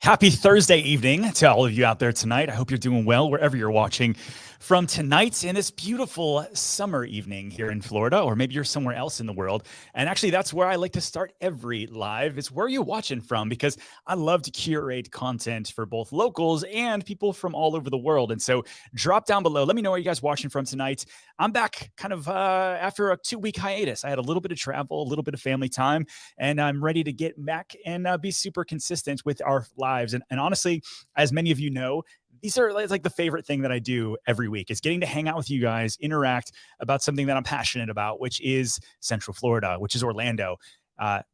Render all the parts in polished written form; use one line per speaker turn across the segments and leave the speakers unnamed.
Happy Thursday evening to all of you out there tonight. I hope you're doing well wherever you're watching from tonight in this beautiful summer evening here in Florida, or maybe you're somewhere else in the world. And actually, that's where I like to start every live. It's where you're watching from, because I love to curate content for both locals and people from all over the world. And so drop down below. Let me know where you guys watching from tonight. I'm back kind of after a 2-week hiatus. I had a little bit of travel, a little bit of family time, and I'm ready to get back and be super consistent with our lives. And honestly, as many of you know, these are like the favorite thing that I do every week is getting to hang out with you guys, interact about something that I'm passionate about, which is Central Florida, which is Orlando,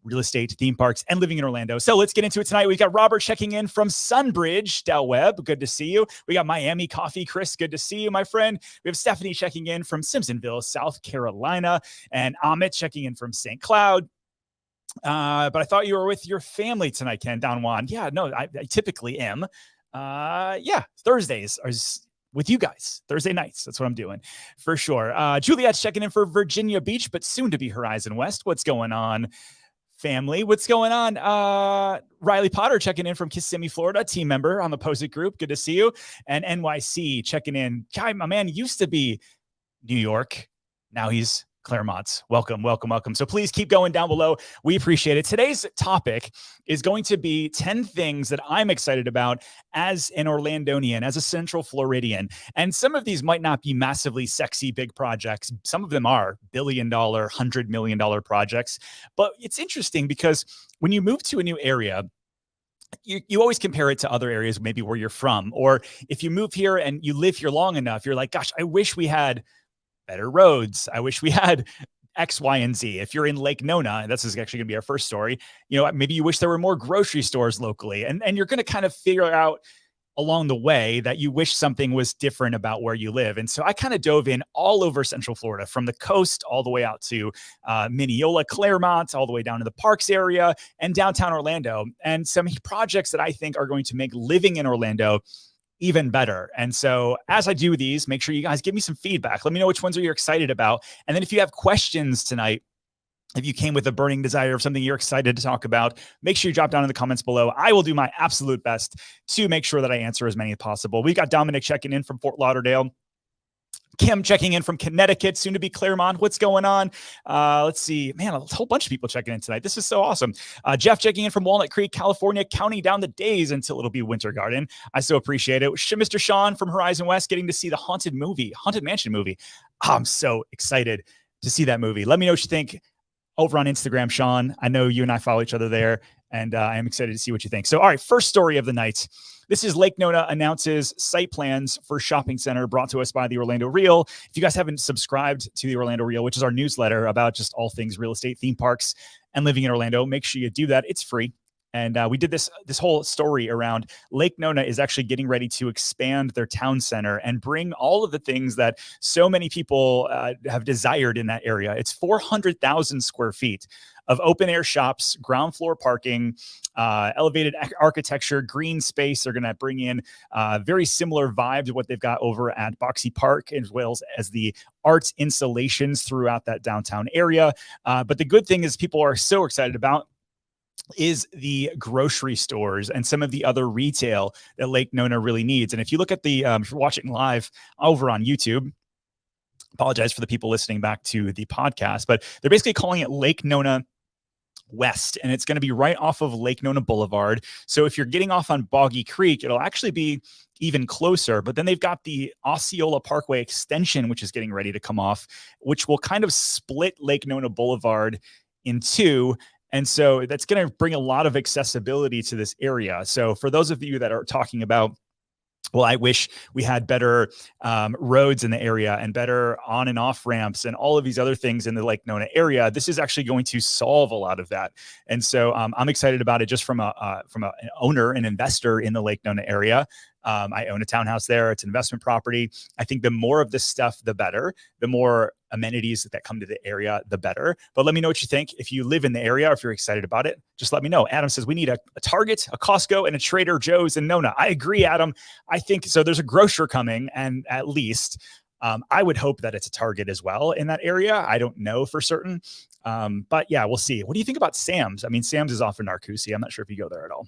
real estate, theme parks, and living in Orlando. So let's get into it tonight. We got Robert checking in from Sunbridge, Webb. Good to see you. We got Miami Coffee. Chris, good to see you, my friend. We have Stephanie checking in from Simpsonville, South Carolina, and Amit checking in from St. Cloud. But I thought you were with your family tonight, Ken, Don Juan. Yeah, no, I typically am. Thursdays are with you guys. Thursday nights, that's what I'm doing for sure. Juliet's checking in for Virginia Beach, but soon to be Horizon West. What's going on, family? What's going on? Riley Potter checking in from Kissimmee, Florida, team member on the Post-it group. Good to see you. And NYC checking in. Guy, my man used to be New York. Now he's Claremont. Welcome. So please keep going down below. We appreciate it. Today's topic is going to be 10 things that I'm excited about as an Orlandonian, as a Central Floridian. And some of these might not be massively sexy big projects. Some of them are billion-dollar, $100 million projects. But it's interesting because when you move to a new area, you always compare it to other areas, maybe where you're from. Or if you move here and you live here long enough, you're like, gosh, I wish we had better roads. I wish we had X, Y, and Z. If you're in Lake Nona, this is actually going to be our first story, maybe you wish there were more grocery stores locally. And you're going to kind of figure out along the way that you wish something was different about where you live. And so I kind of dove in all over Central Florida, from the coast all the way out to Minneola, Claremont, all the way down to the parks area and downtown Orlando, and some projects that I think are going to make living in Orlando even better. And so as I do these, make sure you guys give me some feedback. Let me know which ones are you excited about. And then if you have questions tonight, if you came with a burning desire of something you're excited to talk about, make sure you drop down in the comments below. I will do my absolute best to make sure that I answer as many as possible. We got Dominic checking in from Fort Lauderdale. Kim checking in from Connecticut, soon to be Claremont. What's going on? Let's see. Man, a whole bunch of people checking in tonight. This is so awesome. Jeff checking in from Walnut Creek, California, counting down the days until it'll be Winter Garden. I so appreciate it. Mr. Sean from Horizon West getting to see the Haunted Mansion movie. I'm so excited to see that movie. Let me know what you think over on Instagram, Sean. I know you and I follow each other there, and I am excited to see what you think. So, all right, first story of the night. This is Lake Nona announces site plans for shopping center, brought to us by the Orlando Reel. If you guys haven't subscribed to the Orlando Reel, which is our newsletter about just all things real estate, theme parks, and living in Orlando, make sure you do that. It's free. And we did this whole story around Lake Nona is actually getting ready to expand their town center and bring all of the things that so many people have desired in that area. It's 400,000 square feet of open air shops, ground floor parking, elevated architecture, green space. They're going to bring in very similar vibe to what they've got over at Boxy Park, as well as the arts installations throughout that downtown area. But the good thing is people are so excited about is the grocery stores and some of the other retail that Lake Nona really needs. And if you look at the, if you're watching live over on YouTube, apologize for the people listening back to the podcast, but they're basically calling it Lake Nona West, and it's going to be right off of Lake Nona Boulevard. So if you're getting off on Boggy Creek, it'll actually be even closer. But then they've got the Osceola Parkway extension, which is getting ready to come off, which will kind of split Lake Nona Boulevard in two. And so that's going to bring a lot of accessibility to this area. So for those of you that are talking about, well, I wish we had better roads in the area and better on and off ramps and all of these other things in the Lake Nona area, this is actually going to solve a lot of that. And so I'm excited about it just from an owner, an investor in the Lake Nona area. I own a townhouse there. It's an investment property. I think the more of this stuff, the better. The more amenities that come to the area, the better. But let me know what you think. If you live in the area, or if you're excited about it, just let me know. Adam says we need a Target, a Costco, and a Trader Joe's in Nona. I agree, Adam. I think so. There's a grocer coming, and at least I would hope that it's a Target as well in that area. I don't know for certain. But yeah, we'll see. What do you think about Sam's? I mean, Sam's is off in Narcoossee. I'm not sure if you go there at all.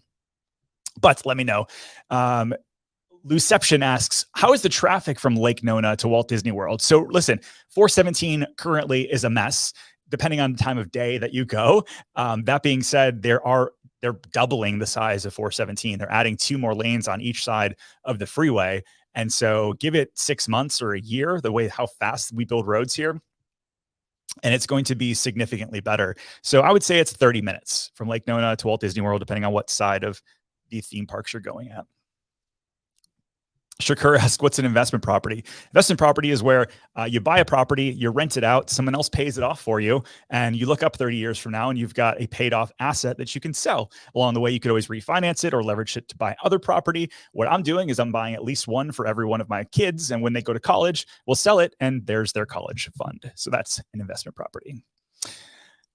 But let me know. Luception asks, how is the traffic from Lake Nona to Walt Disney World? So listen, 417 currently is a mess, depending on the time of day that you go. That being said, they're doubling the size of 417. They're adding 2 more lanes on each side of the freeway. And so give it 6 months or a year, how fast we build roads here, and it's going to be significantly better. So I would say it's 30 minutes from Lake Nona to Walt Disney World, depending on what side of the theme parks you're going at. Shakur asked, what's an investment property? Investment property is where you buy a property, you rent it out, someone else pays it off for you, and you look up 30 years from now and you've got a paid off asset that you can sell. Along the way, you could always refinance it or leverage it to buy other property. What I'm doing is I'm buying at least one for every one of my kids, and when they go to college, we'll sell it, and there's their college fund. So that's an investment property.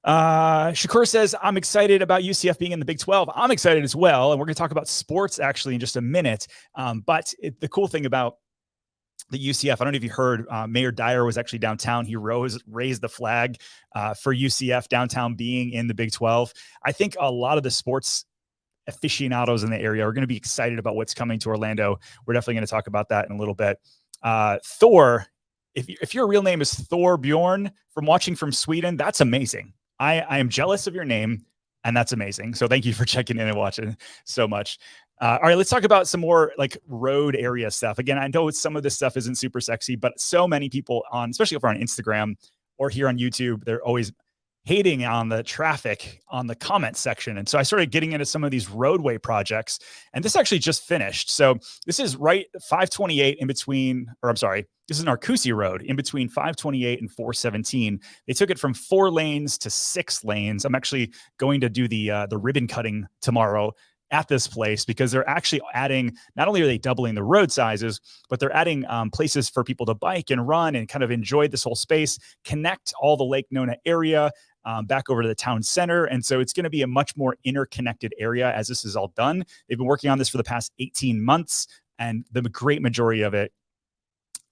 Shakur says, I'm excited about UCF being in the Big 12. I'm excited as well. And we're going to talk about sports actually in just a minute. But the cool thing about the UCF, I don't know if you heard, Mayor Dyer was actually downtown. He raised the flag for UCF downtown being in the Big 12. I think a lot of the sports aficionados in the area are going to be excited about what's coming to Orlando. We're definitely going to talk about that in a little bit. Thor, if your real name is Thor Bjorn from watching from Sweden, that's amazing. I am jealous of your name, and that's amazing. So thank you for checking in and watching so much. All right, let's talk about some more like road area stuff. Again, I know some of this stuff isn't super sexy, but so many people especially over on Instagram or here on YouTube, they're always hating on the traffic on the comment section. And so I started getting into some of these roadway projects, and this actually just finished. So this is right 528 in between, or I'm sorry, this is Narcoossee Road in between 528 and 417. They took it from 4 lanes to 6 lanes. I'm actually going to do the ribbon cutting tomorrow at this place because they're actually adding, not only are they doubling the road sizes, but they're adding places for people to bike and run and kind of enjoy this whole space, connect all the Lake Nona area back over to the town center. And so it's going to be a much more interconnected area as this is all done. They've been working on this for the past 18 months, and the great majority of it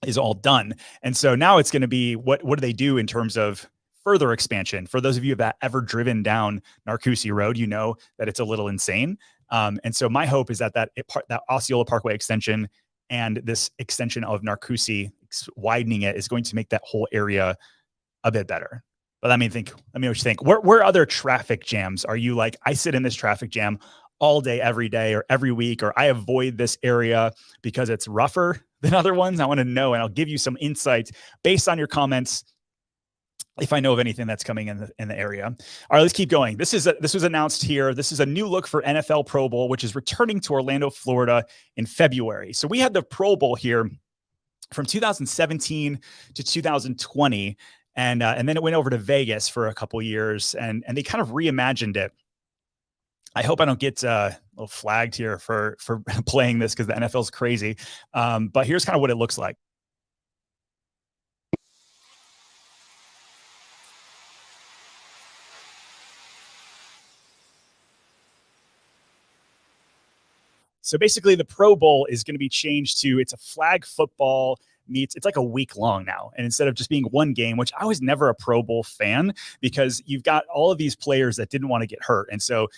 is all done. And so now it's going to be, what do they do in terms of further expansion? For those of you that ever driven down Narcoossee Road, you know that it's a little insane. And so my hope is that Osceola Parkway extension and this extension of Narcoossee, widening it, is going to make that whole area a bit better. But let me know what you think. Where other traffic jams are you like, I sit in this traffic jam all day, every day, or every week, or I avoid this area because it's rougher than other ones? I want to know, and I'll give you some insights based on your comments if I know of anything that's coming in the area. All right, let's keep going. This was announced here. This is a new look for NFL Pro Bowl, which is returning to Orlando, Florida in February. So we had the Pro Bowl here from 2017 to 2020. And then it went over to Vegas for a couple years, and they kind of reimagined it. I hope I don't get a little flagged here for playing this because the NFL is crazy. But here's kind of what it looks like. So basically the Pro Bowl is going to be changed to, it's a flag football meets, it's like a week long now. And instead of just being one game, which I was never a Pro Bowl fan, because you've got all of these players that didn't want to get hurt. And so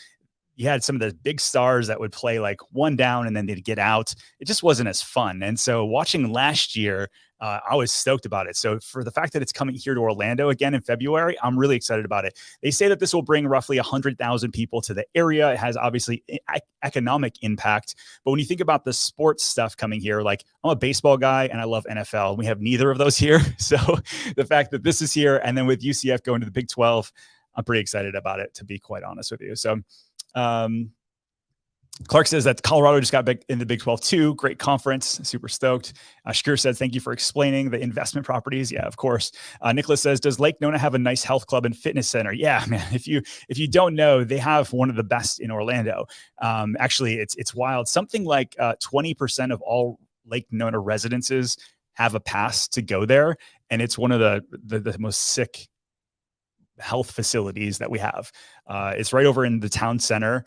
you had some of the big stars that would play like one down and then they'd get out. It just wasn't as fun. And so watching last year, I was stoked about it. So for the fact that it's coming here to Orlando again in February, I'm really excited about it. They say that this will bring roughly 100,000 people to the area. It has obviously economic impact. But when you think about the sports stuff coming here, like I'm a baseball guy and I love NFL. We have neither of those here. So the fact that this is here, and then with UCF going to the Big 12, I'm pretty excited about it, to be quite honest with you. So Clark says that Colorado just got back in the Big 12 too. Great conference. Super stoked. Shakur says, thank you for explaining the investment properties. Yeah, of course. Nicholas says, does Lake Nona have a nice health club and fitness center? Yeah, man. If you don't know, they have one of the best in Orlando. Actually, it's wild. Something like 20% of all Lake Nona residences have a pass to go there. And it's one of the most sick health facilities that we have. It's right over in the town center,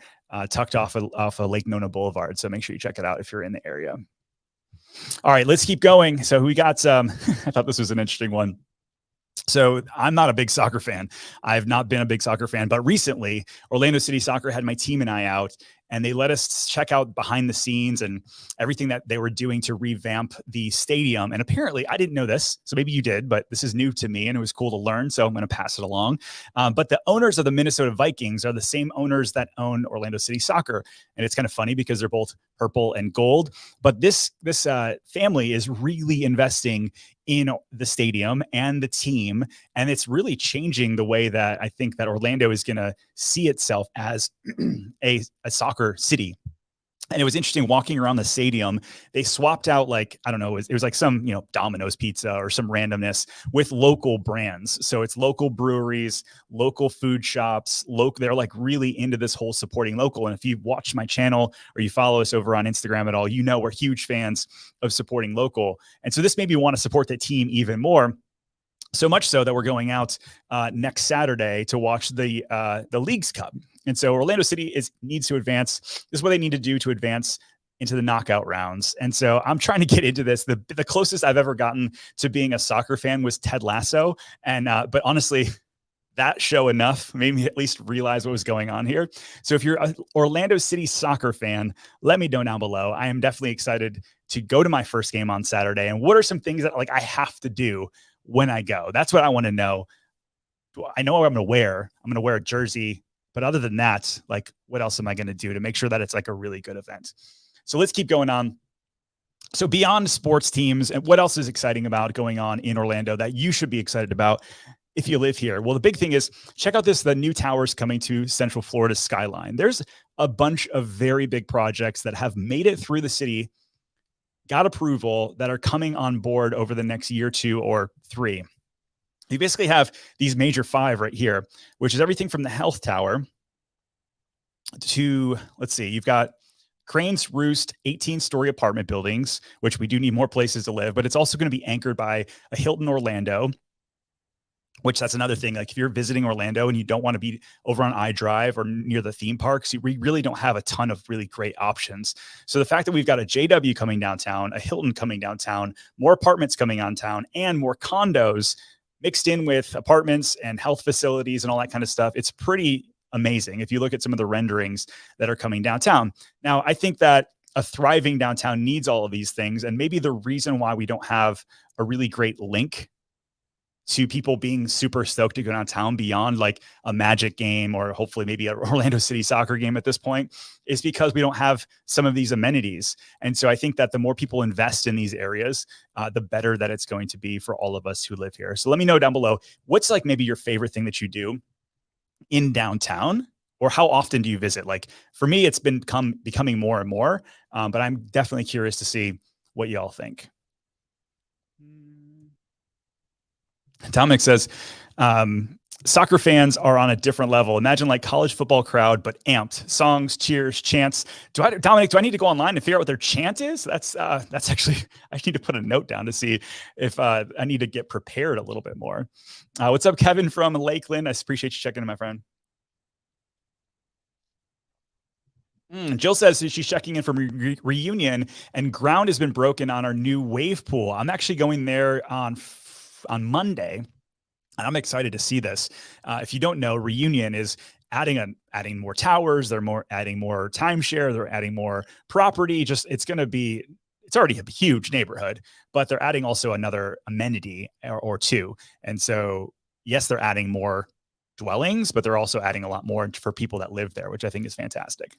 tucked off of Lake Nona Boulevard. So make sure you check it out if you're in the area. All right, let's keep going. So we got I thought this was an interesting one. So I'm not a big soccer fan. I've not been a big soccer fan, but recently Orlando City Soccer had my team and I out, and they let us check out behind the scenes and everything that they were doing to revamp the stadium. And apparently, I didn't know this, so maybe you did, but this is new to me and it was cool to learn. So I'm going to pass it along. But the owners of the Minnesota Vikings are the same owners that own Orlando City Soccer. And it's kind of funny because they're both purple and gold. But this family is really investing in the stadium and the team. And it's really changing the way that I think that Orlando is going to see itself as a soccer city. And it was interesting walking around the stadium. They swapped out, like, I don't know, it was like some, Domino's pizza or some randomness with local brands. So it's local breweries, local food shops, they're like really into this whole supporting local. And if you've watched my channel or you follow us over on Instagram at all, we're huge fans of supporting local. And so this made me want to support the team even more. So much so that we're going out next Saturday to watch the Leagues Cup. And so Orlando City needs to advance. This is what they need to do to advance into the knockout rounds. And so I'm trying to get into this. The closest I've ever gotten to being a soccer fan was Ted Lasso. And but honestly, that show enough made me at least realize what was going on here. So if you're an Orlando City soccer fan, let me know down below. I am definitely excited to go to my first game on Saturday. And what are some things that I have to do when I go? That's what I want to know. I know what I'm going to wear. I'm going to wear a jersey. But other than that, what else am I going to do to make sure that it's a really good event? So let's keep going on. So beyond sports teams, and what else is exciting about going on in Orlando that you should be excited about if you live here? Well, the big thing is check out the new towers coming to Central Florida skyline. There's a bunch of very big projects that have made it through the city, got approval, that are coming on board over the next year, 2 or 3. You basically have these major 5 right here, which is everything from the health tower to, let's see, you've got Crane's Roost 18-story apartment buildings, which we do need more places to live, but it's also going to be anchored by a Hilton Orlando, which that's another thing. If you're visiting Orlando and you don't want to be over on iDrive or near the theme parks, we really don't have a ton of really great options. So the fact that we've got a JW coming downtown, a Hilton coming downtown, more apartments coming on town, and more condos mixed in with apartments and health facilities and all that kind of stuff, it's pretty amazing if you look at some of the renderings that are coming downtown. Now, I think that a thriving downtown needs all of these things. And maybe the reason why we don't have a really great link to people being super stoked to go downtown beyond a Magic game or hopefully maybe an Orlando City soccer game at this point is because we don't have some of these amenities. And so I think that the more people invest in these areas, the better that it's going to be for all of us who live here. So let me know down below, what's maybe your favorite thing that you do in downtown, or how often do you visit? For me, it's been becoming more and more, but I'm definitely curious to see what y'all think. Dominic says, soccer fans are on a different level. Imagine college football crowd, but amped. Songs, cheers, chants. Dominic, do I need to go online and figure out what their chant is? That's actually, I need to put a note down to see if I need to get prepared a little bit more. What's up, Kevin from Lakeland? I appreciate you checking in, my friend. Jill says she's checking in from Reunion, and ground has been broken on our new wave pool. I'm actually going there on Monday, and I'm excited to see this. If you don't know, Reunion is adding more towers. They're adding more timeshare. They're adding more property. It's already a huge neighborhood, but they're adding also another amenity or 2. And so, yes, they're adding more dwellings, but they're also adding a lot more for people that live there, which I think is fantastic.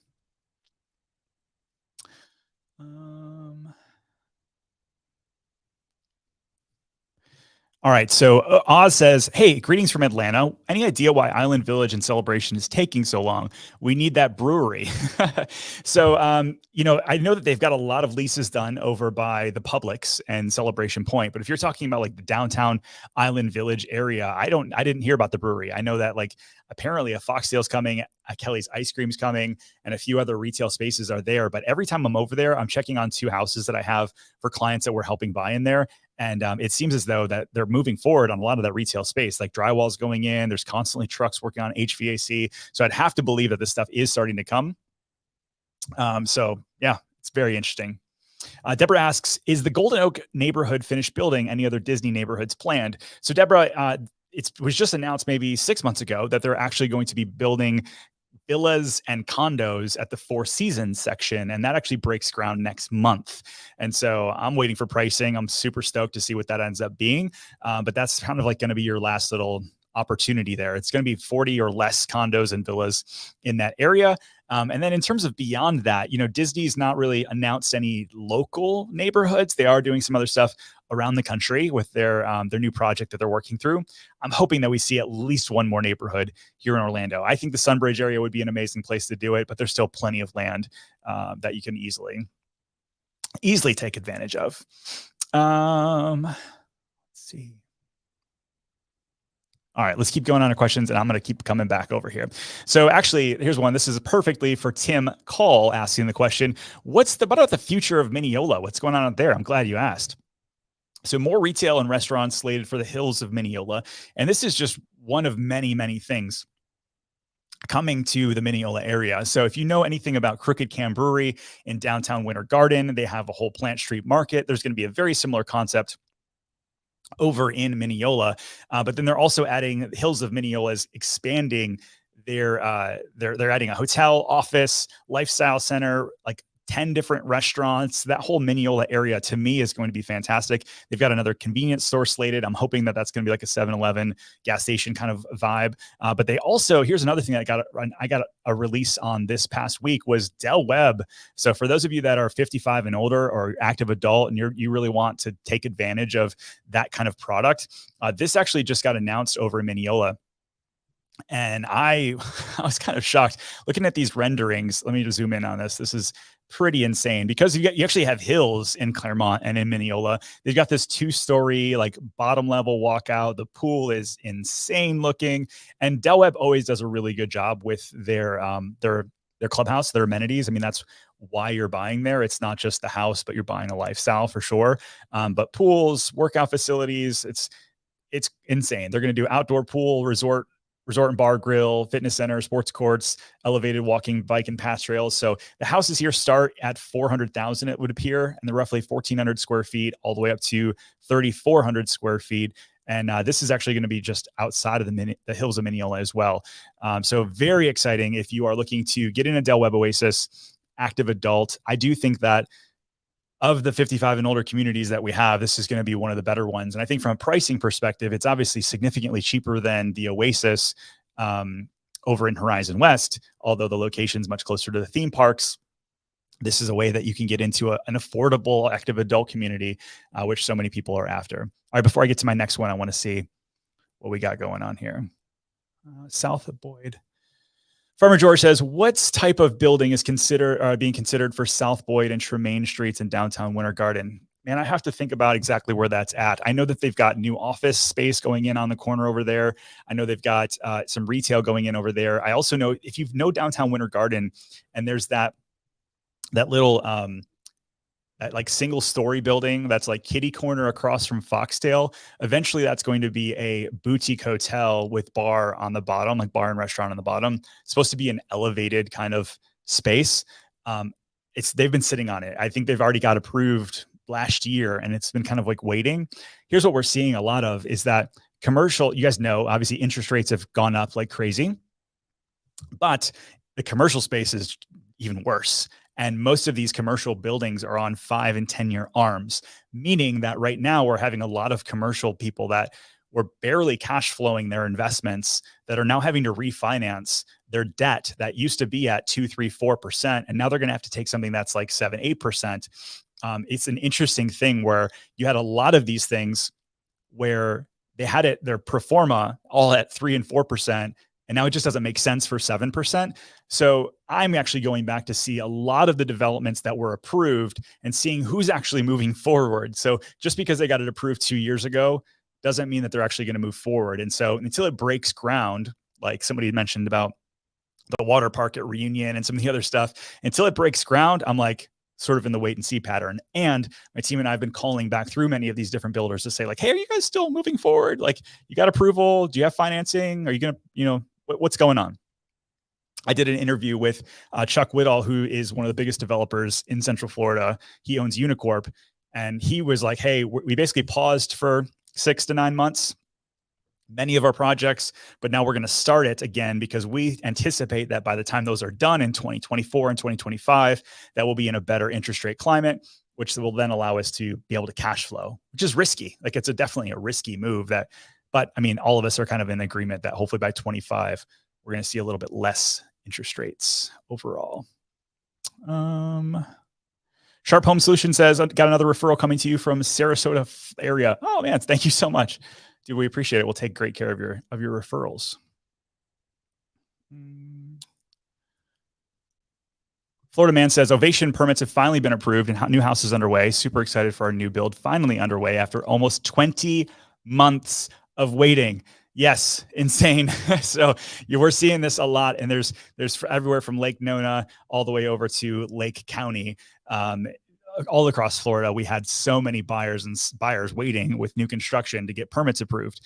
All right. So Oz says, hey, greetings from Atlanta. Any idea why Island Village and Celebration is taking so long? We need that brewery. So, I know that they've got a lot of leases done over by the Publix and Celebration Point. But if you're talking about the downtown Island Village area, I didn't hear about the brewery. I know that apparently a Foxtail's coming, a Kelly's Ice Cream's coming, and a few other retail spaces are there. But every time I'm over there, I'm checking on 2 houses that I have for clients that we're helping buy in there. And it seems as though that they're moving forward on a lot of that retail space, drywall's going in. There's constantly trucks working on HVAC. So I'd have to believe that this stuff is starting to come. So yeah, it's very interesting. Deborah asks, is the Golden Oak neighborhood finished building? Any other Disney neighborhoods planned? So Deborah, it was just announced maybe 6 months ago that they're actually going to be building villas and condos at the Four Seasons section, and that actually breaks ground next month. And so I'm waiting for pricing. I'm super stoked to see what that ends up being. But that's kind of like going to be your last little opportunity there. It's going to be 40 or less condos and villas in that area. And then in terms of beyond that, Disney's not really announced any local neighborhoods. They are doing some other stuff around the country with their new project that they're working through. I'm hoping that we see at least one more neighborhood here in Orlando. I think the Sunbridge area would be an amazing place to do it, but there's still plenty of land that you can easily take advantage of. Let's see. All right, let's keep going on to questions, and I'm going to keep coming back over here. So actually, here's one. This is perfectly for Tim Call asking the question, what about the future of Minneola? What's going on out there? I'm glad you asked. So more retail and restaurants slated for the hills of Minneola. And this is just one of many, many things coming to the Minneola area. So if you know anything about Crooked Can Brewery in downtown Winter Garden, they have a whole Plant Street Market. There's going to be a very similar concept over in Minneola, but then they're also adding Hills of Minneola is expanding they're adding a hotel, office, lifestyle center, like 10 different restaurants. That whole Minneola area to me is going to be fantastic. They've got another convenience store slated. I'm hoping that that's going to be like a 7-Eleven gas station kind of vibe. But they also, here's another thing that I got a release on this past week was Del Webb. So for those of you that are 55 and older or active adult and you really want to take advantage of that kind of product, this actually just got announced over in Minneola. And I was kind of shocked looking at these renderings. Let me just zoom in on this. This is pretty insane because you actually have hills in Claremont and in Minneola. They've got this 2-story, like bottom level walkout. The pool is insane looking. And Del Webb always does a really good job with their clubhouse, their amenities. I mean, that's why you're buying there. It's not just the house, but you're buying a lifestyle for sure. But pools, workout facilities, it's insane. They're going to do outdoor pool, resort and bar, grill, fitness center, sports courts, elevated walking, bike, and path trails. So the houses here start at $400,000, it would appear, and they're roughly 1,400 square feet, all the way up to 3,400 square feet. And this is actually going to be just outside of the hills of Minneola as well. So very exciting if you are looking to get in a Del Webb Oasis, active adult. I do think that of the 55 and older communities that we have, this is going to be one of the better ones. And I think from a pricing perspective, it's obviously significantly cheaper than the Oasis over in Horizon West, although the location is much closer to the theme parks. This is a way that you can get into an affordable active adult community, which so many people are after. All right, before I get to my next one, I want to see what we got going on here. South of Boyd. Farmer George says, what type of building is being considered for South Boyd and Tremaine Streets in downtown Winter Garden? Man, I have to think about exactly where that's at. I know that they've got new office space going in on the corner over there. I know they've got some retail going in over there. I also know if you know downtown Winter Garden and there's that little that like single story building that's like kitty corner across from Foxtail. Eventually that's going to be a boutique hotel with bar on the bottom, like bar and restaurant on the bottom. It's supposed to be an elevated kind of space. They've been sitting on it. I think they've already got approved last year and it's been kind of like waiting. Here's what we're seeing a lot of is that commercial, you guys know, obviously interest rates have gone up like crazy, but the commercial space is even worse. And most of these commercial buildings are on 5 and 10-year arms, meaning that right now we're having a lot of commercial people that were barely cash flowing their investments that are now having to refinance their debt that used to be at 2, 3, 4%. And now they're going to have to take something that's like 7, 8%. It's an interesting thing where you had a lot of these things where they had their pro forma all at 3 and 4%. And now it just doesn't make sense for 7%. So I'm actually going back to see a lot of the developments that were approved and seeing who's actually moving forward. So just because they got it approved 2 years ago doesn't mean that they're actually going to move forward. And so until it breaks ground, like somebody mentioned about the water park at Reunion and some of the other stuff, until it breaks ground, I'm like sort of in the wait and see pattern. And my team and I have been calling back through many of these different builders to say like, hey, are you guys still moving forward? Like you got approval? Do you have financing? Are you going to, what's going on? I did an interview with Chuck Whittall, who is one of the biggest developers in Central Florida. He owns Unicorp. And he was like, hey, we basically paused for 6 to 9 months. many of our projects, but now we're going to start it again because we anticipate that by the time those are done in 2024 and 2025, that we'll be in a better interest rate climate, which will then allow us to be able to cash flow, which is risky. Like it's definitely a risky move but I mean, all of us are kind of in agreement that hopefully by 25, we're going to see a little bit less interest rates overall. Sharp Home Solution says, got another referral coming to you from Sarasota area. Oh man, thank you so much. Dude, we appreciate it. We'll take great care of your referrals. Florida Man says, Ovation permits have finally been approved and new house is underway. Super excited for our new build finally underway after almost 20 months of waiting. Yes, insane. So we're seeing this a lot, and there's everywhere from Lake Nona all the way over to Lake County. All across Florida, we had so many buyers waiting with new construction to get permits approved.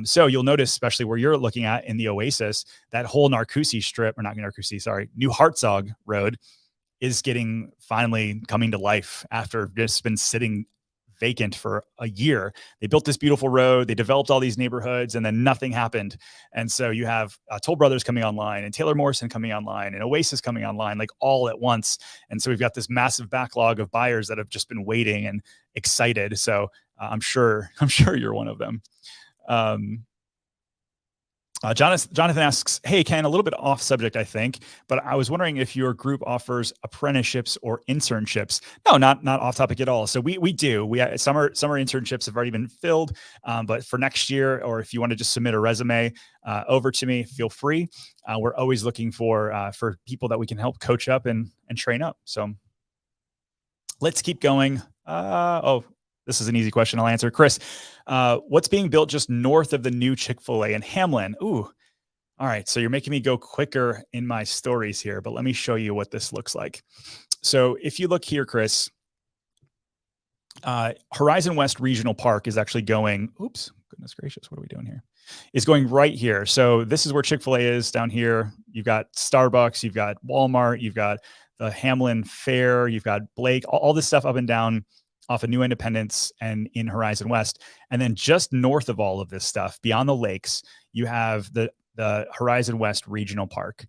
So you'll notice, especially where you're looking at in the Oasis, that whole Narcoossee strip, or not Narcoossee, sorry, New Hartzog Road is finally coming to life after just been sitting vacant for a year. They built this beautiful road, they developed all these neighborhoods, and then nothing happened. And so you have Toll Brothers coming online, and Taylor Morrison coming online, and Oasis coming online, like all at once. And so we've got this massive backlog of buyers that have just been waiting and excited. So I'm sure you're one of them. Jonathan asks, hey, Ken, a little bit off subject, I think, but I was wondering if your group offers apprenticeships or internships. No, not off topic at all. So we do. Summer internships have already been filled, but for next year, or if you want to just submit a resume over to me, feel free. We're always looking for people that we can help coach up and train up. So let's keep going. This is an easy question. I'll answer. Chris, what's being built just north of the new Chick-fil-A in Hamlin? Ooh, all right. So you're making me go quicker in my stories here, but let me show you what this looks like. So if you look here, Chris, Horizon West Regional Park is actually going, oops, goodness gracious, what are we doing here? Is going right here. So this is where Chick-fil-A is down here. You've got Starbucks, you've got Walmart, you've got the Hamlin Fair, you've got Blake, all this stuff up and down off of New Independence and in Horizon West. And then just north of all of this stuff, beyond the lakes, you have the Horizon West Regional Park.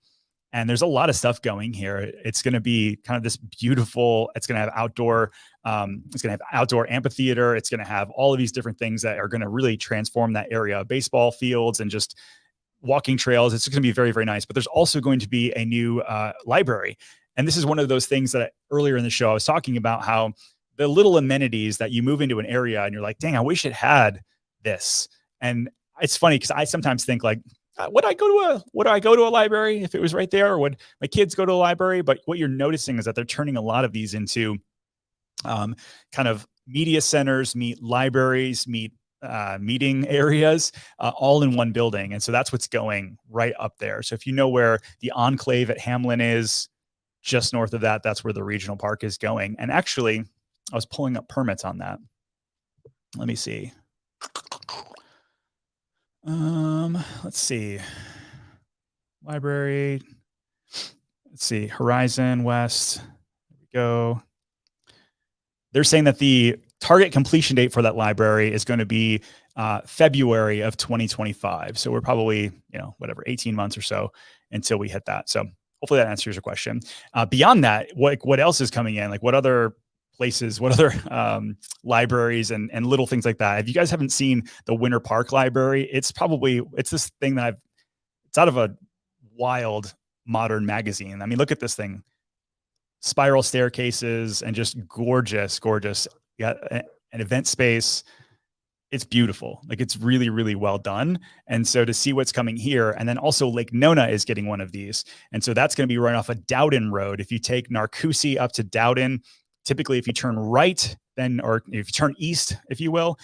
And there's a lot of stuff going here. It's going to be kind of this beautiful, it's going to have outdoor amphitheater. It's going to have all of these different things that are going to really transform that area, baseball fields and just walking trails. It's going to be very, very nice. But there's also going to be a new library. And this is one of those things that earlier in the show, I was talking about how the little amenities that you move into an area and you're like, dang, I wish it had this. And it's funny because I sometimes think like, would I go to a library if it was right there, or would my kids go to a library? But what you're noticing is that they're turning a lot of these into kind of media centers, libraries, meeting areas, all in one building. And so that's what's going right up there. So if you know where the Enclave at Hamlin is, just north of that, that's where the regional park is going. And actually, I was pulling up permits on that. Let me see. Let's see. Library. Let's see. Horizon West. There we go. They're saying that the target completion date for that library is going to be February of 2025. So we're probably, 18 months or so until we hit that. So hopefully that answers your question. Beyond that, what else is coming in? Like what other places, what other libraries and little things like that? If you guys haven't seen the Winter Park Library, it's this thing that it's out of a wild modern magazine. I mean, look at this thing. Spiral staircases and just gorgeous. You got an event space. It's beautiful. Like it's really, really well done. And so to see what's coming here, and then also Lake Nona is getting one of these. And so that's going to be right off of Dowden Road. If you take Narcoossee up to Dowden, typically if you turn right, or if you turn east, if you will,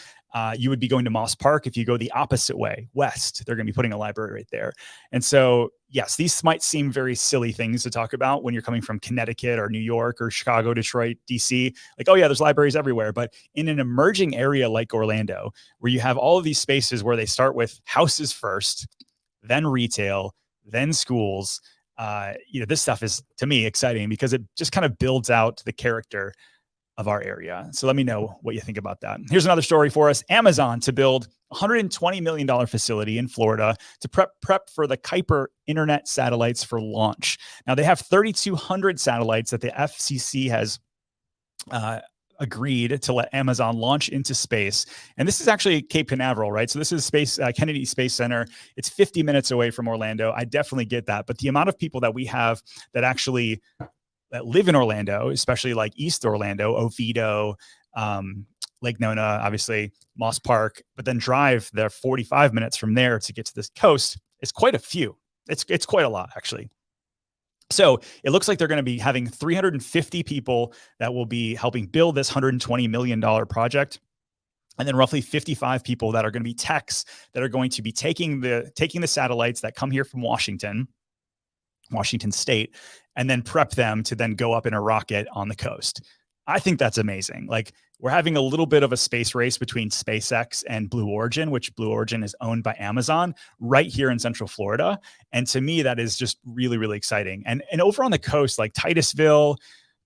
you would be going to Moss Park. If you go the opposite way, west, they're going to be putting a library right there. And so, yes, these might seem very silly things to talk about when you're coming from Connecticut or New York or Chicago, Detroit, DC. Like, oh yeah, there's libraries everywhere. But in an emerging area like Orlando, where you have all of these spaces where they start with houses first, then retail, then schools, this stuff is, to me, exciting because it just kind of builds out the character of our area. So let me know what you think about that. Here's another story for us. Amazon to build $120 million facility in Florida to prep for the Kuiper internet satellites for launch. Now they have 3,200 satellites that the FCC has agreed to let Amazon launch into space. And this is actually Cape Canaveral, right? So this is Kennedy Space Center. It's 50 minutes away from Orlando. I definitely get that. But the amount of people that we have that actually that live in Orlando, especially like East Orlando, Oviedo, Lake Nona, obviously Moss Park, but then drive there 45 minutes from there to get to this coast, is quite a few. It's quite a lot, actually. So it looks like they're going to be having 350 people that will be helping build this $120 million project. And then roughly 55 people that are going to be techs that are going to be taking the satellites that come here from Washington State, and then prep them to then go up in a rocket on the coast. I think that's amazing. Like, we're having a little bit of a space race between SpaceX and Blue Origin, which Blue Origin is owned by Amazon right here in Central Florida. And to me, that is just really, really exciting. And over on the coast, like Titusville,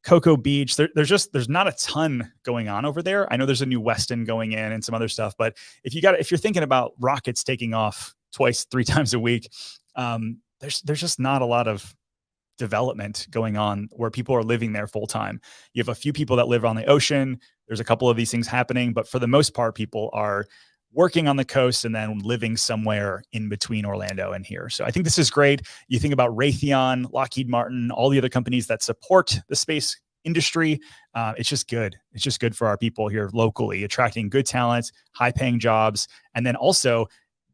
Cocoa Beach, there's not a ton going on over there. I know there's a new Westin going in and some other stuff, but if you're thinking about rockets taking off 2-3 times a week, there's just not a lot of development going on where people are living there full time. You have a few people that live on the ocean. There's a couple of these things happening, but for the most part, people are working on the coast and then living somewhere in between Orlando and here. So I think this is great. You think about Raytheon, Lockheed Martin, all the other companies that support the space industry. It's just good. It's just good for our people here locally, attracting good talent, high paying jobs. And then also,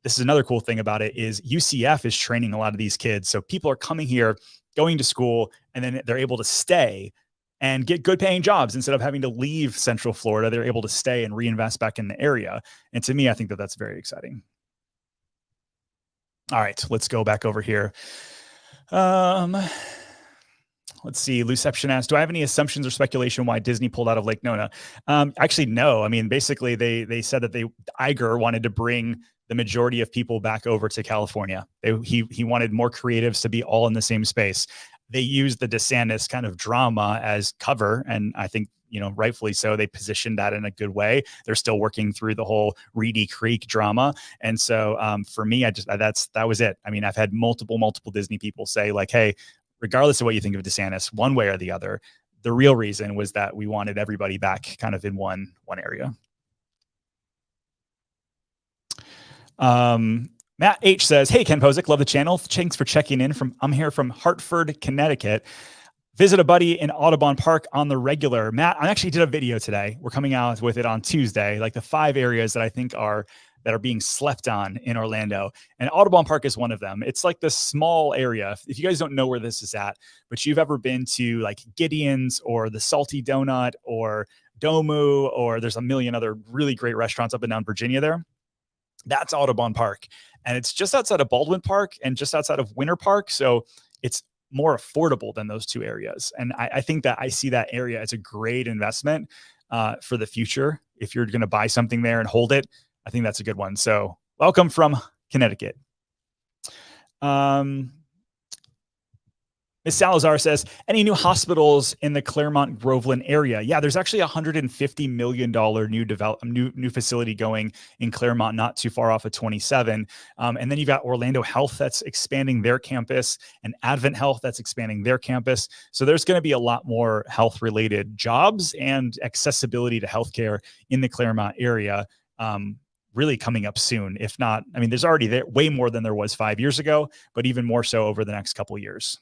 this is another cool thing about it, is UCF is training a lot of these kids. So people are coming here, going to school, and then they're able to stay and get good paying jobs. Instead of having to leave Central Florida, they're able to stay and reinvest back in the area. And to me, I think that that's very exciting. All right, let's go back over here. Let's see. Luception asks, do I have any assumptions or speculation why Disney pulled out of Lake Nona? Actually, no. I mean, basically, they said that Iger wanted to bring the majority of people back over to California. He wanted more creatives to be all in the same space. They used the DeSantis kind of drama as cover, and I think, rightfully so. They positioned that in a good way. They're still working through the whole Reedy Creek drama, and so for me, that was it. I mean, I've had multiple Disney people say like, "Hey, regardless of what you think of DeSantis, one way or the other, the real reason was that we wanted everybody back kind of in one area." Matt H says, "Hey, Ken Posick, love the channel. Thanks for checking in. I'm here from Hartford, Connecticut. Visit a buddy in Audubon Park on the regular." Matt, I actually did a video today. We're coming out with it on Tuesday, like the 5 areas that I think are being slept on in Orlando. And Audubon Park is one of them. It's like this small area. If you guys don't know where this is at, but you've ever been to like Gideon's or the Salty Donut or Domu, or there's a million other really great restaurants up and down Virginia there. That's Audubon Park. And it's just outside of Baldwin Park and just outside of Winter Park. So it's more affordable than those 2 areas. And I think that I see that area as a great investment for the future. If you're going to buy something there and hold it, I think that's a good one. So welcome from Connecticut. Ms. Salazar says, any new hospitals in the Claremont Groveland area? Yeah, there's actually a $150 million new facility going in Claremont, not too far off of 27. And then you've got Orlando Health that's expanding their campus, and Advent Health that's expanding their campus. So there's going to be a lot more health related jobs and accessibility to healthcare in the Claremont area. Really coming up soon. If not, I mean, there's already there way more than there was 5 years ago, but even more so over the next couple of years.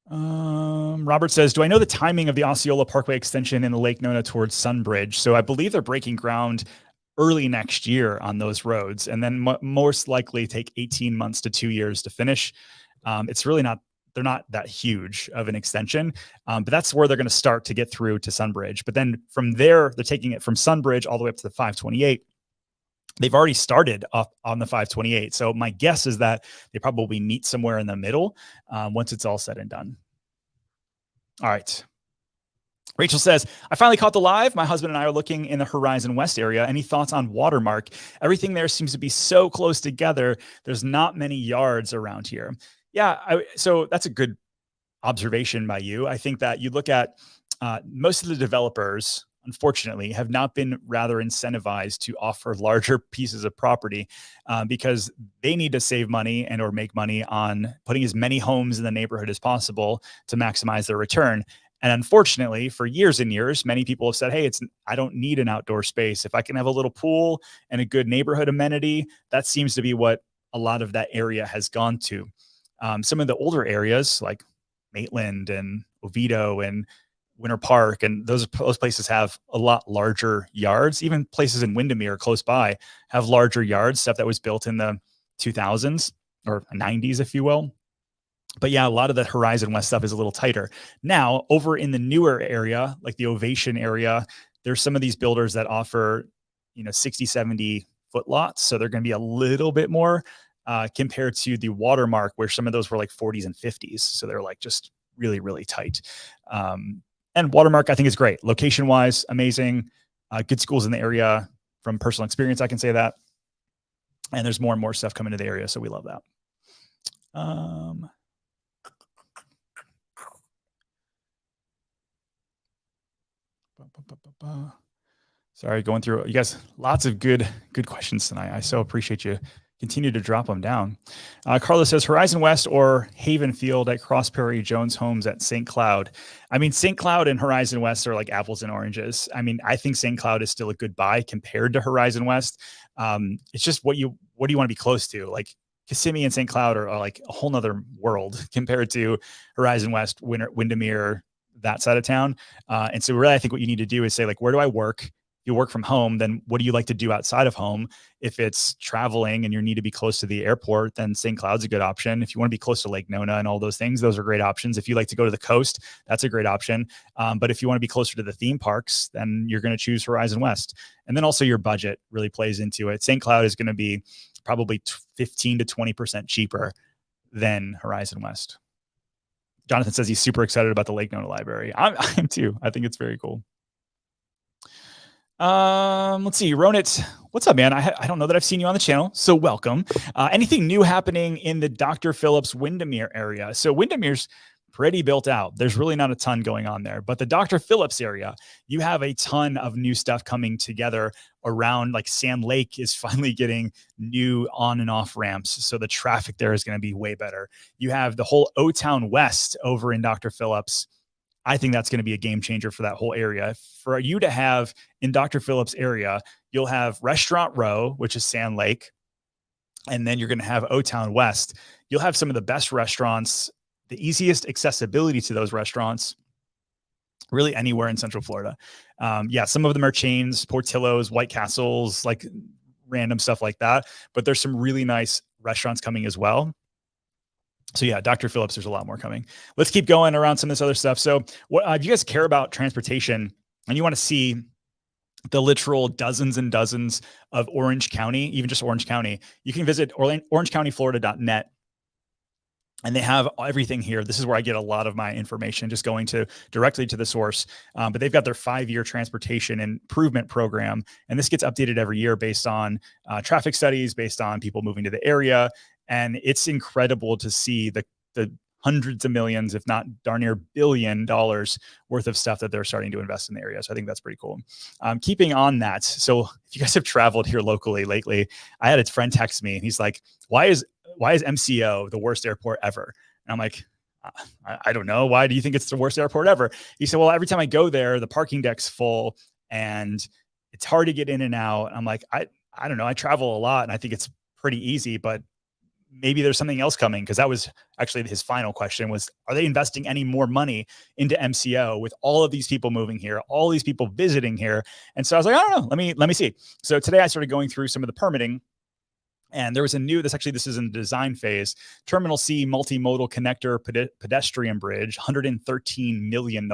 Robert says, do I know the timing of the Osceola Parkway extension in the Lake Nona towards Sunbridge? So I believe they're breaking ground early next year on those roads, and then most likely take 18 months to 2 years to finish. It's really not, they're not that huge of an extension, but that's where they're going to start to get through to Sunbridge. But then from there, they're taking it from Sunbridge all the way up to the 528. They've already started up on the 528. So my guess is that they probably meet somewhere in the middle once it's all said and done. All right. Rachel says, I finally caught the live. My husband and I are looking in the Horizon West area. Any thoughts on Watermark? Everything there seems to be so close together. There's not many yards around here. Yeah, so that's a good observation by you. I think that you look at most of the developers unfortunately, have not been rather incentivized to offer larger pieces of property because they need to save money and or make money on putting as many homes in the neighborhood as possible to maximize their return. And unfortunately, for years and years, many people have said, hey, I don't need an outdoor space. If I can have a little pool and a good neighborhood amenity, that seems to be what a lot of that area has gone to. Some of the older areas like Maitland and Oviedo and Winter Park, and those places have a lot larger yards. Even places in Windermere close by have larger yards, stuff that was built in the 2000s or 90s, if you will. But yeah, a lot of the Horizon West stuff is a little tighter. Now, over in the newer area, like the Ovation area, there's some of these builders that offer, 60, 70 foot lots. So they're going to be a little bit more compared to the Watermark, where some of those were like 40s and 50s. So they're like just really, really tight. And Watermark, I think, is great. Location wise, amazing. Good schools in the area. From personal experience, I can say that. And there's more and more stuff coming to the area. So we love that. Sorry, going through, you guys, lots of good questions tonight. I so appreciate you continue to drop them down. Carlos says Horizon West or Haven Field at Cross Prairie Jones Homes at St. Cloud. I mean, St. Cloud and Horizon West are like apples and oranges. I mean, I think St. Cloud is still a good buy compared to Horizon West. It's just what do you want to be close to? Like Kissimmee and St. Cloud are like a whole nother world compared to Horizon West, Windermere, that side of town. And so really, I think what you need to do is say, like, where do I work? You work from home, then what do you like to do outside of home? If it's traveling and you need to be close to the airport, then St. Cloud's a good option. If you want to be close to Lake Nona and all those things, those are great options. If you like to go to the coast, that's a great option. But if you want to be closer to the theme parks, then you're going to choose Horizon West. And then also your budget really plays into it. St. Cloud is going to be probably 15 to 20% cheaper than Horizon West. Jonathan says he's super excited about the Lake Nona Library. I am too. I think it's very cool. Let's see. Ronit, what's up, man? I don't know that I've seen you on the channel, so welcome. Anything new happening in the Dr. Phillips Windermere area? So Windermere's pretty built out. There's really not a ton going on there, but the Dr. Phillips area, you have a ton of new stuff coming together around. Like Sand Lake is finally getting new on and off ramps. So the traffic there is going to be way better. You have the whole O-Town West over in Dr. Phillips. I think that's going to be a game changer for that whole area. For you to have in Dr. Phillips area, you'll have Restaurant Row, which is Sand Lake. And then you're going to have O-Town West. You'll have some of the best restaurants, the easiest accessibility to those restaurants, really anywhere in Central Florida. Yeah, some of them are chains, Portillo's, White Castles, like random stuff like that. But there's some really nice restaurants coming as well. So yeah, Dr. Phillips, there's a lot more coming. Let's keep going around some of this other stuff. So what, if you guys care about transportation and you want to see the literal dozens and dozens of Orange County, even just Orange County, you can visit orangecountyflorida.net. And they have everything here. This is where I get a lot of my information, just going to directly to the source. But they've got their 5-year transportation improvement program. And this gets updated every year based on traffic studies, based on people moving to the area. And it's incredible to see the hundreds of millions, if not darn near $1 billion worth of stuff that they're starting to invest in the area. So I think that's pretty cool. Keeping on that. So if you guys have traveled here locally lately, I had a friend text me and he's like, why is MCO the worst airport ever? And I'm like, I don't know. Why do you think it's the worst airport ever? He said, well, every time I go there, the parking deck's full and it's hard to get in and out. And I'm like, I don't know. I travel a lot and I think it's pretty easy, but maybe there's something else coming. Cause that was actually his final question was, are they investing any more money into MCO with all of these people moving here, all these people visiting here? And so I was like, I don't know. Let me see. So today I started going through some of the permitting. And there was a new, this is in the design phase, Terminal C multimodal connector pedestrian bridge, $113 million.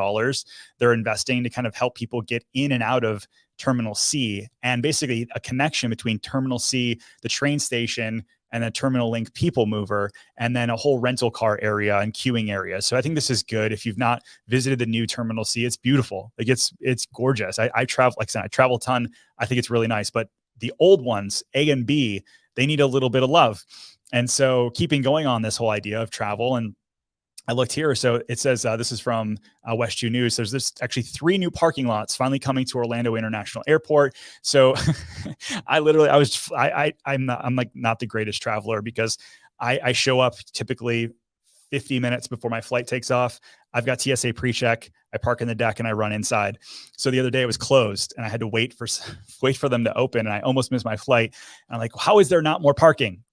They're investing to kind of help people get in and out of Terminal C, and basically a connection between Terminal C, the train station, and a Terminal Link people mover, and then a whole rental car area and queuing area. So I think this is good. If you've not visited the new Terminal C, it's beautiful. Like it's gorgeous. I travel, like I said, I travel a ton. I think it's really nice, but the old ones, A and B, they need a little bit of love. And so keeping going on this whole idea of travel, and I looked here. So it says, this is from West 2 News. There's this actually 3 new parking lots finally coming to Orlando International Airport. So I'm like not the greatest traveler because I show up typically 50 minutes before my flight takes off. I've got TSA pre-check. I park in the deck and I run inside. So the other day it was closed and I had to wait for them to open, and I almost missed my flight. And I'm like, how is there not more parking?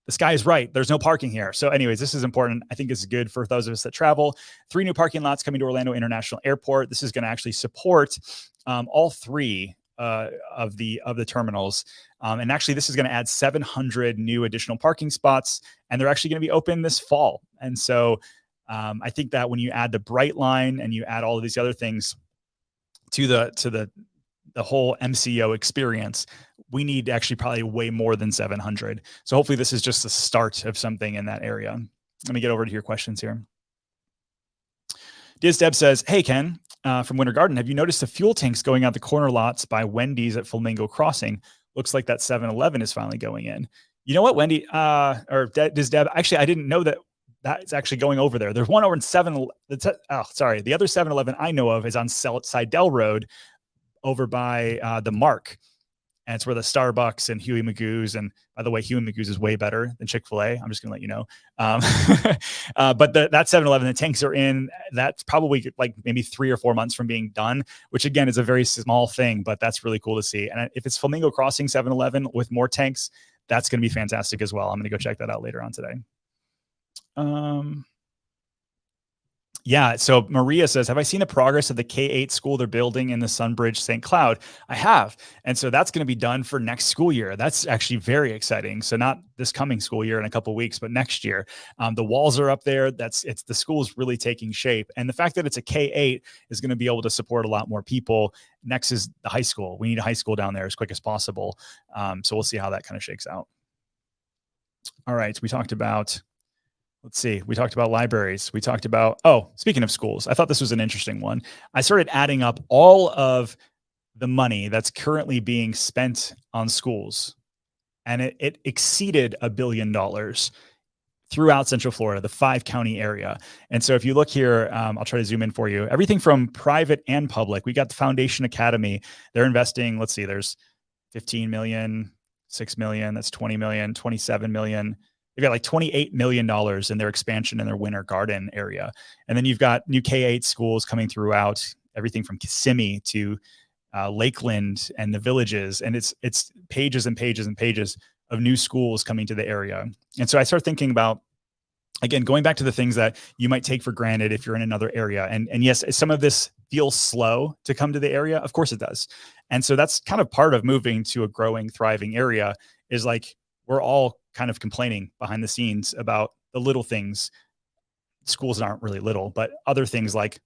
The sky is right. There's no parking here. So anyways, this is important. I think this is good for those of us that travel. 3 new parking lots coming to Orlando International Airport. This is going to actually support all 3 of the terminals. And actually, this is going to add 700 new additional parking spots, and they're actually going to be open this fall. And so I think that when you add the Bright Line and you add all of these other things to the whole MCO experience, we need actually probably way more than 700. So hopefully this is just the start of something in that area. Let me get over to your questions here. Diz Deb says, hey, Ken, from Winter Garden, have you noticed the fuel tanks going out the corner lots by Wendy's at Flamingo Crossing? Looks like that 7-Eleven is finally going in. You know what, Wendy, Diz Deb, actually, I didn't know that is actually going over there. There's one over in the other 7-Eleven I know of is on Seidel Road over by the Mark. And it's where the Starbucks and Huey Magoo's, and by the way, Huey Magoo's is way better than Chick-fil-A. I'm just going to let you know. But that 7-Eleven, the tanks are in. That's probably like maybe 3 or 4 months from being done, which again is a very small thing, but that's really cool to see. And if it's Flamingo Crossing 7-Eleven with more tanks, that's going to be fantastic as well. I'm going to go check that out later on today. Yeah. So Maria says, have I seen the progress of the K-8 school they're building in the Sunbridge St. Cloud? I have. And so that's going to be done for next school year. That's actually very exciting. So not this coming school year in a couple of weeks, but next year. The walls are up there. The school is really taking shape. And the fact that it's a K-8 is going to be able to support a lot more people. Next is the high school. We need a high school down there as quick as possible. So we'll see how that kind of shakes out. All right. We talked about libraries. We talked about, speaking of schools, I thought this was an interesting one. I started adding up all of the money that's currently being spent on schools, and it exceeded $1 billion throughout Central Florida, the 5-county area. And so if you look here, I'll try to zoom in for you. Everything from private and public. We got the Foundation Academy. They're investing, let's see, there's 15 million, 6 million, that's 20 million, 27 million. They've got like $28 million in their expansion in their Winter Garden area. And then you've got new K-8 schools coming throughout, everything from Kissimmee to Lakeland and the villages. And it's pages and pages and pages of new schools coming to the area. And so I start thinking about, again, going back to the things that you might take for granted if you're in another area. And yes, some of this feels slow to come to the area. Of course it does. And so that's kind of part of moving to a growing, thriving area, is like, we're all kind of complaining behind the scenes about the little things. Schools aren't really little, but other things like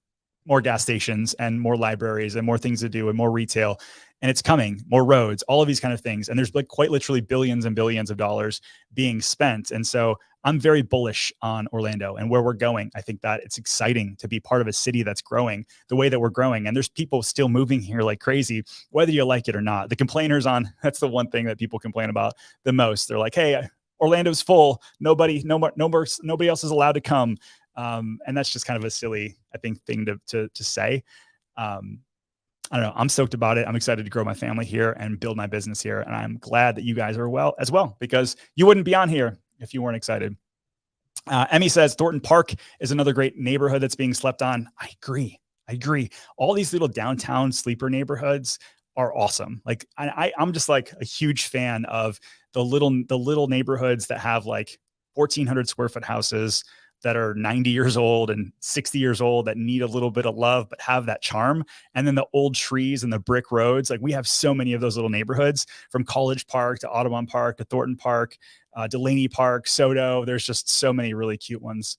more gas stations and more libraries and more things to do and more retail. And it's coming, more roads, all of these kind of things. And there's like quite literally billions and billions of dollars being spent. And so I'm very bullish on Orlando and where we're going. I think that it's exciting to be part of a city that's growing the way that we're growing. And there's people still moving here like crazy, whether you like it or not. The complainers that's the one thing that people complain about the most. They're like, hey, Orlando's full. Nobody else is allowed to come. And that's just kind of a silly, I think, thing to say. I don't know. I'm stoked about it. I'm excited to grow my family here and build my business here. And I'm glad that you guys are as well, because you wouldn't be on here if you weren't excited. Emmy says Thornton Park is another great neighborhood that's being slept on. I agree. All these little downtown sleeper neighborhoods are awesome. Like I'm just like a huge fan of the little neighborhoods that have like 1,400 square foot houses that are 90 years old and 60 years old that need a little bit of love, but have that charm. And then the old trees and the brick roads. Like we have so many of those little neighborhoods, from College Park to Audubon Park to Thornton Park, Delaney Park, Soto. There's just so many really cute ones.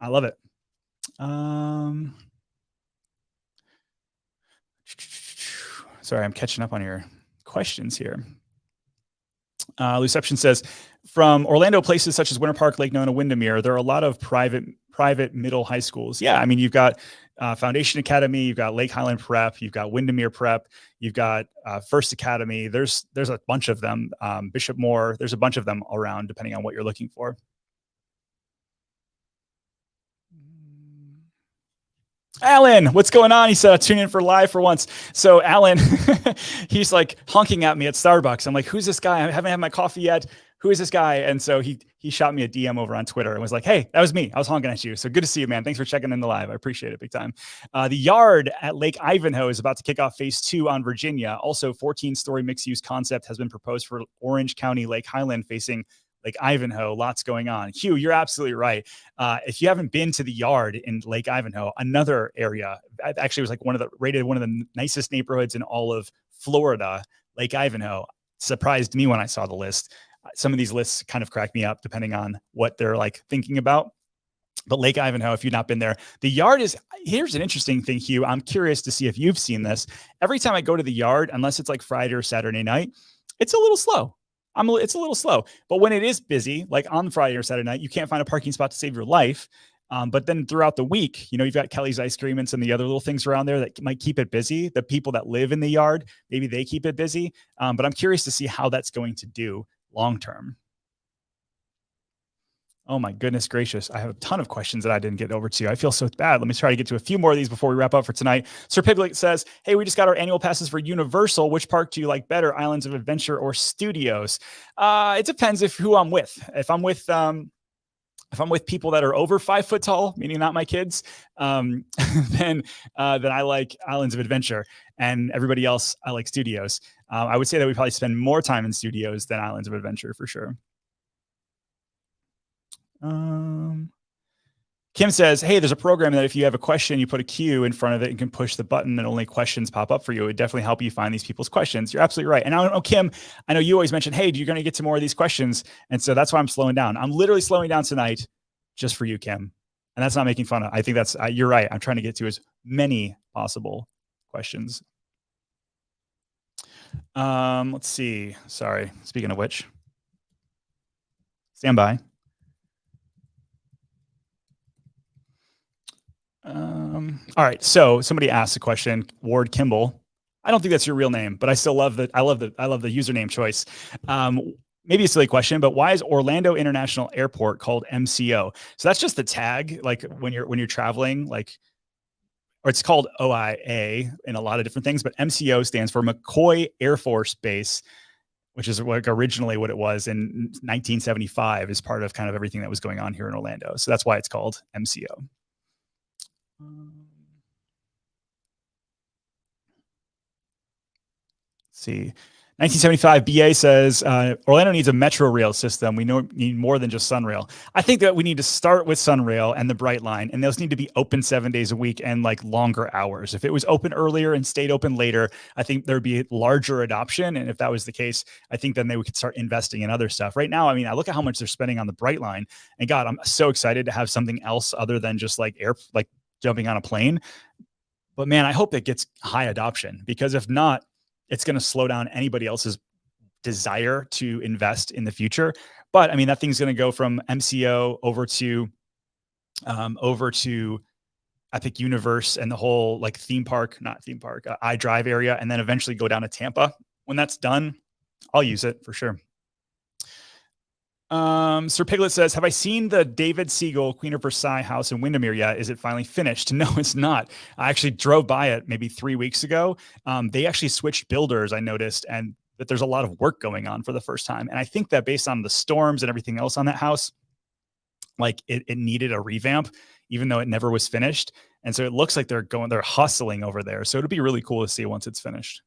I love it. Sorry, I'm catching up on your questions here. Luception says, from Orlando, places such as Winter Park, Lake Nona, Windermere, there are a lot of private middle high schools. Yeah, I mean, you've got Foundation Academy, you've got Lake Highland Prep, you've got Windermere Prep, you've got First Academy. There's a bunch of them. Bishop Moore, there's a bunch of them around, depending on what you're looking for. Alan, what's going on? He said, I'll tune in for live for once. So Alan, he's like honking at me at Starbucks. I'm like, who's this guy? I haven't had my coffee yet. Who is this guy? And so he shot me a DM over on Twitter and was like, hey, that was me. I was honking at you. So good to see you, man. Thanks for checking in the live. I appreciate it big time. The yard at Lake Ivanhoe is about to kick off phase 2 on Virginia. Also, 14-story mixed-use concept has been proposed for Orange County Lake Highland facing Lake Ivanhoe. Lots going on. Hugh, you're absolutely right. If you haven't been to the yard in Lake Ivanhoe, another area, actually was like rated one of the nicest neighborhoods in all of Florida, Lake Ivanhoe. Surprised me when I saw the list. Some of these lists kind of crack me up depending on what they're like thinking about. But Lake Ivanhoe, if you've not been there, the yard is, here's an interesting thing, Hugh. I'm curious to see if you've seen this. Every time I go to the yard, unless it's like Friday or Saturday night, it's a little slow. It's a little slow, but when it is busy, like on Friday or Saturday night, you can't find a parking spot to save your life. But then throughout the week, you've got Kelly's Ice Cream and some of the other little things around there that might keep it busy. The people that live in the yard, maybe they keep it busy. But I'm curious to see how that's going to do long-term. Oh my goodness gracious. I have a ton of questions that I didn't get over to. I feel so bad. Let me try to get to a few more of these before we wrap up for tonight. Sir Piglet says, hey, we just got our annual passes for Universal. Which park do you like better, Islands of Adventure or Studios? It depends who I'm with. If I'm with people that are over 5 foot tall, meaning not my kids, then I like Islands of Adventure, and everybody else, I like Studios. I would say that we probably spend more time in Studios than Islands of Adventure for sure. Kim says, hey, there's a program that if you have a question, you put a Q in front of it and can push the button and only questions pop up for you. It would definitely help you find these people's questions. You're absolutely right. And I don't know, Kim, I know you always mention, hey, you're going to get to more of these questions. And so that's why I'm slowing down. I'm literally slowing down tonight just for you, Kim. And that's not making fun of. I think that's, you're right. I'm trying to get to as many possible questions. Let's see. Sorry. Speaking of which, stand by. All right. So somebody asked a question, Ward Kimball. I don't think that's your real name, but I still love the username choice. Maybe a silly question, but why is Orlando International Airport called MCO? So that's just the tag, like when you're traveling, like, or it's called OIA in a lot of different things, but MCO stands for McCoy Air Force Base, which is like originally what it was in 1975 as part of kind of everything that was going on here in Orlando. So that's why it's called MCO. Let's see. 1975 BA says Orlando needs a metro rail system. We need more than just Sunrail. I think that we need to start with Sunrail and the Bright Line, and those need to be open 7 days a week and like longer hours. If it was open earlier and stayed open later, I think there'd be larger adoption. And if that was the case, I think then we could start investing in other stuff. Right now, I mean, I look at how much they're spending on the Bright Line, and God, I'm so excited to have something else other than just like jumping on a plane. But man, I hope it gets high adoption, because if not, it's going to slow down anybody else's desire to invest in the future. But I mean, that thing's going to go from MCO over to Epic Universe and the whole like iDrive area, and then eventually go down to Tampa. When that's done, I'll use it for sure. Sir Piglet says, have I seen the David Siegel Queen of Versailles house in Windermere yet? Is it finally finished? No, it's not. I actually drove by it maybe 3 weeks ago. They actually switched builders, I noticed, and that there's a lot of work going on for the first time. And I think that based on the storms and everything else on that house, like it needed a revamp, even though it never was finished. And so it looks like they're hustling over there. So it'll be really cool to see once it's finished.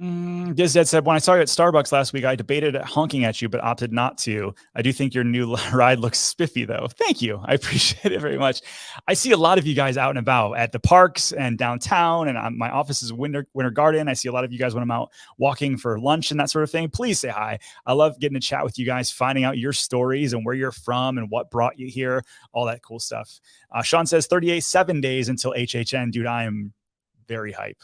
Dizded said, when I saw you at Starbucks last week, I debated honking at you, but opted not to. I do think your new ride looks spiffy, though. Thank you. I appreciate it very much. I see a lot of you guys out and about at the parks and downtown, and my office is Winter Garden. I see a lot of you guys when I'm out walking for lunch and that sort of thing. Please say hi. I love getting to chat with you guys, finding out your stories and where you're from and what brought you here, all that cool stuff. Sean says 7 days until HHN. Dude, I am very hype.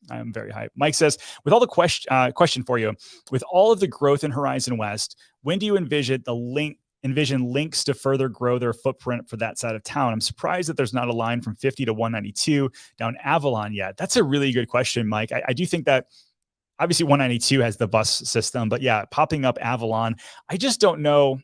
I am very hyped. Mike says, with all the question for you, with all of the growth in Horizon West, when do you envision links to further grow their footprint for that side of town? I'm surprised that there's not a line from 50 to 192 down Avalon yet. That's a really good question, Mike. I do think that obviously 192 has the bus system, but yeah, popping up Avalon, I just don't know.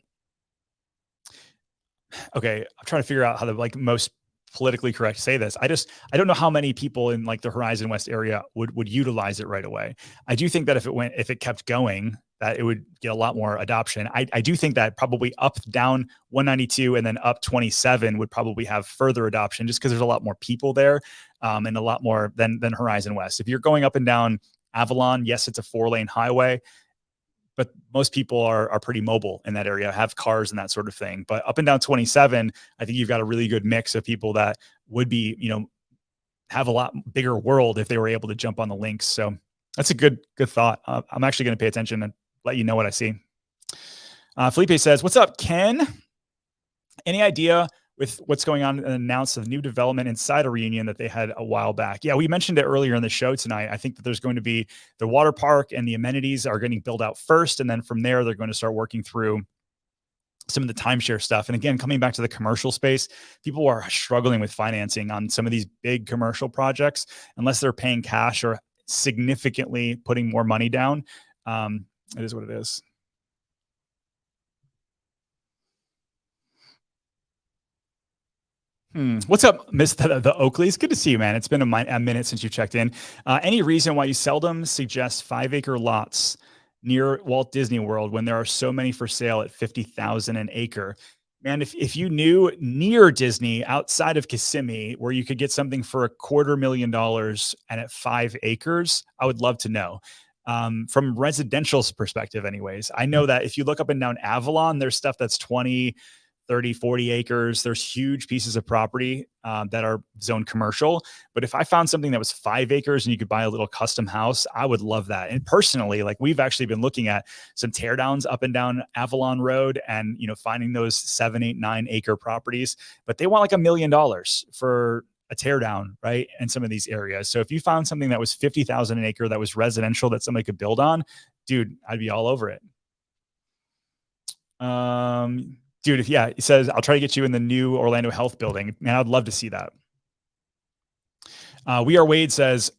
Okay, I'm trying to figure out how the most politically correct to say this. I don't know how many people in like the Horizon West area would utilize it right away. I do think that if it kept going, that it would get a lot more adoption. I do think that probably up, down 192 and then up 27 would probably have further adoption, just because there's a lot more people there, and a lot more than Horizon West. If you're going up and down Avalon, yes, it's a 4-lane highway, but most people are pretty mobile in that area, have cars and that sort of thing. But up and down 27, I think you've got a really good mix of people that would be, have a lot bigger world if they were able to jump on the links. So that's a good thought. I'm actually going to pay attention and let you know what I see. Felipe says, "What's up, Ken? Any idea with what's going on and announced of new development inside a Reunion that they had a while back?" Yeah, we mentioned it earlier in the show tonight. I think that there's going to be the water park and the amenities are getting built out first. And then from there, they're going to start working through some of the timeshare stuff. And again, coming back to the commercial space, people are struggling with financing on some of these big commercial projects, unless they're paying cash or significantly putting more money down. It is what it is. What's up, Miss the Oakleys? Good to see you, man. It's been a minute since you checked in. Any reason why you seldom suggest 5-acre lots near Walt Disney World when there are so many for sale at $50,000 an acre? Man, if you knew near Disney, outside of Kissimmee, where you could get something for $250,000 and at 5 acres, I would love to know. From residential perspective, anyways, I know that if you look up and down Avalon, there's stuff that's 20, 30, 40 acres. There's huge pieces of property that are zoned commercial. But if I found something that was 5 acres and you could buy a little custom house, I would love that. And personally, like, we've actually been looking at some teardowns up and down Avalon Road and, finding those 7, 8, 9 acre properties, but they want like $1 million for a teardown, right? In some of these areas. So if you found something that was 50,000 an acre, that was residential, that somebody could build on, dude, I'd be all over it. Dude, he says, I'll try to get you in the new Orlando Health building. Man, I'd love to see that. We Are Wade says,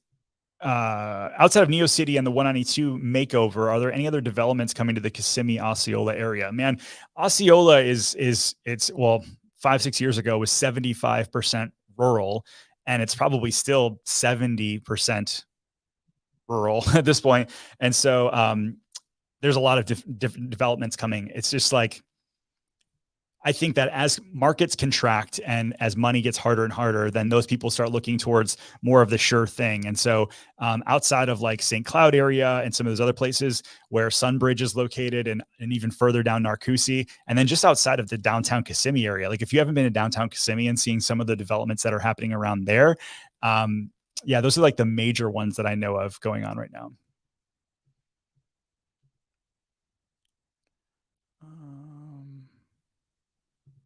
outside of Neo City and the 192 makeover, are there any other developments coming to the Kissimmee Osceola area? Man, Osceola it's 5-6 years ago was 75% rural, and it's probably still 70% rural at this point. And so there's a lot of different developments coming. It's just like, I think that as markets contract and as money gets harder and harder, then those people start looking towards more of the sure thing. And so outside of like St. Cloud area and some of those other places where Sunbridge is located, and even further down Narcoossee, and then just outside of the downtown Kissimmee area, like if you haven't been to downtown Kissimmee and seeing some of the developments that are happening around there, those are like the major ones that I know of going on right now.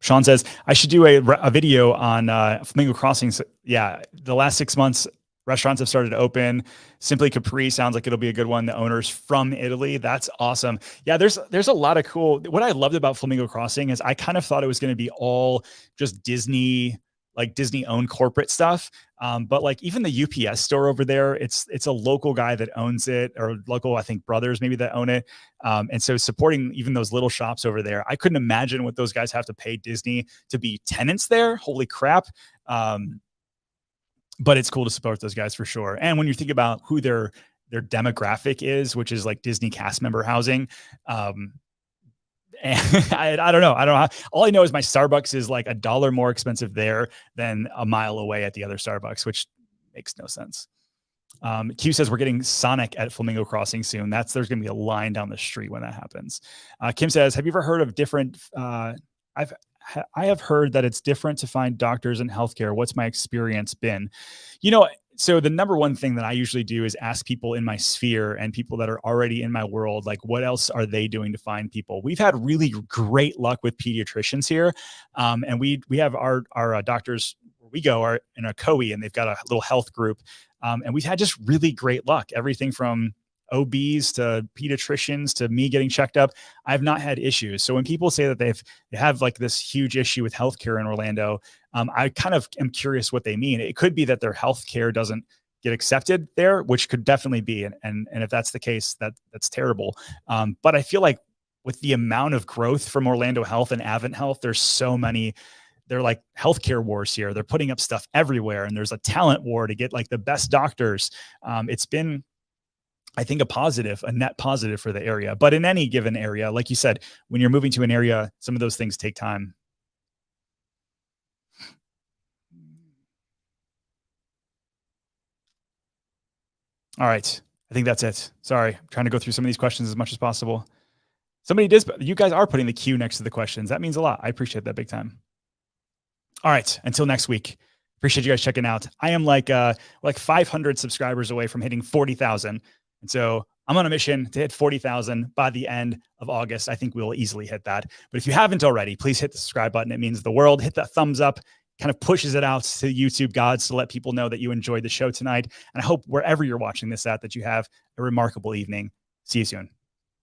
Sean says, I should do a video on Flamingo Crossings. Yeah, the last 6 months, restaurants have started to open. Simply Capri sounds like it'll be a good one. The owner's from Italy. That's awesome. Yeah, there's a lot of cool. What I loved about Flamingo Crossing is I kind of thought it was going to be all just Disney, like Disney-owned corporate stuff. But like even the UPS store over there, it's a local guy that owns it, or local, I think, brothers maybe that own it. And so supporting even those little shops over there, I couldn't imagine what those guys have to pay Disney to be tenants there. Holy crap. But it's cool to support those guys for sure. And when you think about who their demographic is, which is like Disney cast member housing, and I don't know. All I know is my Starbucks is like $1 more expensive there than a mile away at the other Starbucks, which makes no sense. Q says we're getting Sonic at Flamingo Crossing soon. There's going to be a line down the street when that happens. Kim says, have you ever heard of different? I have heard that it's different to find doctors in healthcare. What's my experience been? So the number one thing that I usually do is ask people in my sphere and people that are already in my world, like, what else are they doing to find people? We've had really great luck with pediatricians here. And we have our doctors where we go are in a COE, and they've got a little health group. And we've had just really great luck. Everything from OBs to pediatricians to me getting checked up, I've not had issues. So when people say that they have like this huge issue with healthcare in Orlando, I kind of am curious what they mean. It could be that their healthcare doesn't get accepted there, which could definitely be. And if that's the case, that's terrible. But I feel like with the amount of growth from Orlando Health and Advent Health, there's so many they're like healthcare wars here. They're putting up stuff everywhere, and there's a talent war to get like the best doctors. It's been, I think, a net positive for the area. But in any given area, like you said, when you're moving to an area, some of those things take time. All right. I think that's it. Sorry. I'm trying to go through some of these questions as much as possible. Somebody did, you guys are putting the Q next to the questions. That means a lot. I appreciate that big time. All right. Until next week. Appreciate you guys checking out. I am like 500 subscribers away from hitting 40,000. And so I'm on a mission to hit 40,000 by the end of August. I think we'll easily hit that. But if you haven't already, please hit the subscribe button. It means the world. Hit that thumbs up. Kind of pushes it out to YouTube gods to let people know that you enjoyed the show tonight. And I hope wherever you're watching this at, that you have a remarkable evening. See you soon.